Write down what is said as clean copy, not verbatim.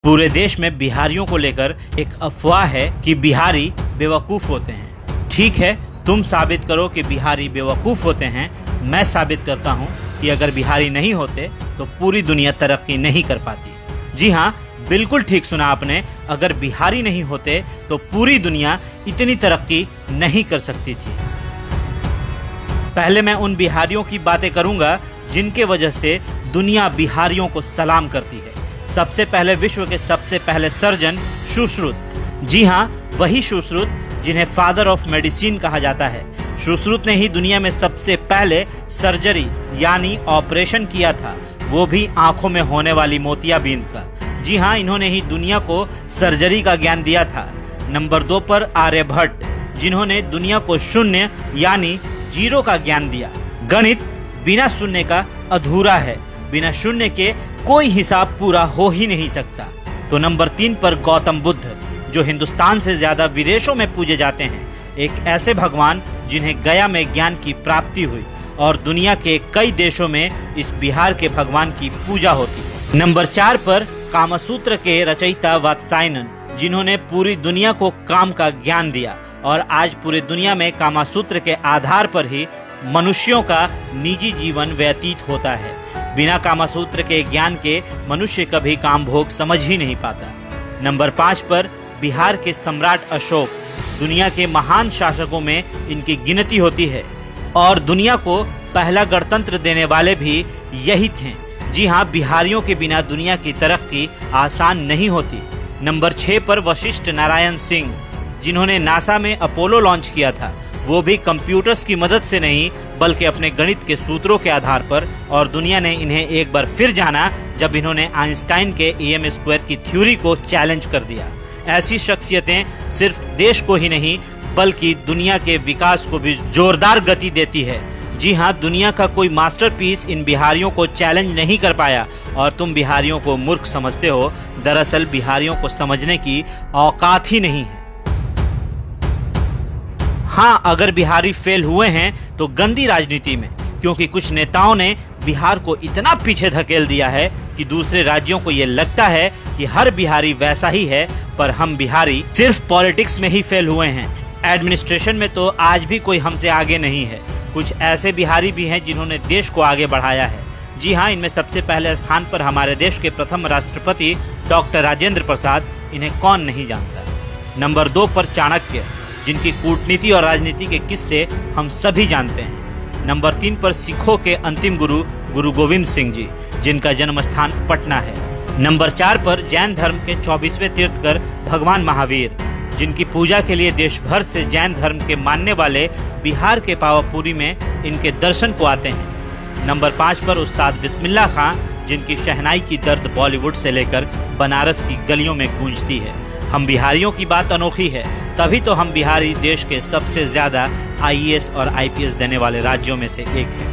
पूरे देश में बिहारियों को लेकर एक अफवाह है कि बिहारी बेवकूफ़ होते हैं। ठीक है, तुम साबित करो कि बिहारी बेवकूफ़ होते हैं। मैं साबित करता हूँ कि अगर बिहारी नहीं होते तो पूरी दुनिया तरक्की नहीं कर पाती। जी हाँ, बिल्कुल ठीक सुना आपने। अगर बिहारी नहीं होते तो पूरी दुनिया इतनी तरक्की नहीं कर सकती थी। पहले मैं उन बिहारियों की बातें करूंगा जिनके वजह से दुनिया बिहारियों को सलाम करती है। सबसे पहले विश्व के सबसे पहले सर्जन सुश्रुत। जी हाँ, वही सुश्रुत जिन्हें फादर ऑफ मेडिसिन कहा जाता है। सुश्रुत ने ही दुनिया में सबसे पहले सर्जरी यानी ऑपरेशन किया था, वो भी आंखों में होने वाली मोतियाबिंद का। जी हाँ, इन्होंने ही दुनिया को सर्जरी का ज्ञान दिया था। नंबर 2 पर आर्यभट्ट, जिन्होंने दुनिया को शून्य यानी जीरो का ज्ञान दिया। गणित बिना शून्य का अधूरा है, बिना शून्य के कोई हिसाब पूरा हो ही नहीं सकता। तो नंबर 3 पर गौतम बुद्ध, जो हिंदुस्तान से ज्यादा विदेशों में पूजे जाते हैं। एक ऐसे भगवान जिन्हें गया में ज्ञान की प्राप्ति हुई और दुनिया के कई देशों में इस बिहार के भगवान की पूजा होती है। नंबर 4 पर कामसूत्र के रचयिता वात्सायनन, जिन्होंने पूरी दुनिया को काम का ज्ञान दिया और आज पूरी दुनिया में कामसूत्र के आधार पर ही मनुष्यों का निजी जीवन व्यतीत होता है। बिना कामसूत्र के ज्ञान के मनुष्य कभी काम भोग समझ ही नहीं पाता। नंबर 5 पर बिहार के सम्राट अशोक, दुनिया के महान शासकों में इनकी गिनती होती है और दुनिया को पहला गणतंत्र देने वाले भी यही थे। जी हाँ, बिहारियों के बिना दुनिया की तरक्की आसान नहीं होती। नंबर 6 पर वशिष्ठ नारायण सिंह, जिन्होंने नासा में अपोलो लॉन्च किया था, वो भी कंप्यूटर्स की मदद से नहीं बल्कि अपने गणित के सूत्रों के आधार पर। और दुनिया ने इन्हें एक बार फिर जाना जब इन्होंने आइंस्टाइन के EM² की थ्योरी को चैलेंज कर दिया। ऐसी शख्सियतें सिर्फ देश को ही नहीं बल्कि दुनिया के विकास को भी जोरदार गति देती है। जी हाँ, दुनिया का कोई मास्टरपीस इन बिहारियों को चैलेंज नहीं कर पाया और तुम बिहारियों को मूर्ख समझते हो। दरअसल बिहारियों को समझने की औकात ही नहीं है। हाँ, अगर बिहारी फेल हुए हैं तो गंदी राजनीति में, क्योंकि कुछ नेताओं ने बिहार को इतना पीछे धकेल दिया है कि दूसरे राज्यों को ये लगता है कि हर बिहारी वैसा ही है। पर हम बिहारी सिर्फ पॉलिटिक्स में ही फेल हुए हैं, एडमिनिस्ट्रेशन में तो आज भी कोई हमसे आगे नहीं है। कुछ ऐसे बिहारी भी हैं जिन्होंने देश को आगे बढ़ाया है। जी हाँ, इनमें सबसे पहले स्थान पर हमारे देश के प्रथम राष्ट्रपति डॉक्टर राजेंद्र प्रसाद, इन्हें कौन नहीं जानता। नंबर 2 पर चाणक्य, जिनकी कूटनीति और राजनीति के किस्से हम सभी जानते हैं। नंबर 3 पर सिखों के अंतिम गुरु गुरु गोविंद सिंह जी, जिनका जन्म स्थान पटना है। नंबर 4 पर जैन धर्म के 24वें तीर्थकर भगवान महावीर, जिनकी पूजा के लिए देश भर से जैन धर्म के मानने वाले बिहार के पावापुरी में इनके दर्शन को आते हैं। नंबर 5 पर उस्ताद बिस्मिल्लाह खां, जिनकी शहनाई की दर्द बॉलीवुड से लेकर बनारस की गलियों में गूंजती है। हम बिहारियों की बात अनोखी है, तभी तो हम बिहारी देश के सबसे ज्यादा IAS और IPS देने वाले राज्यों में से एक है।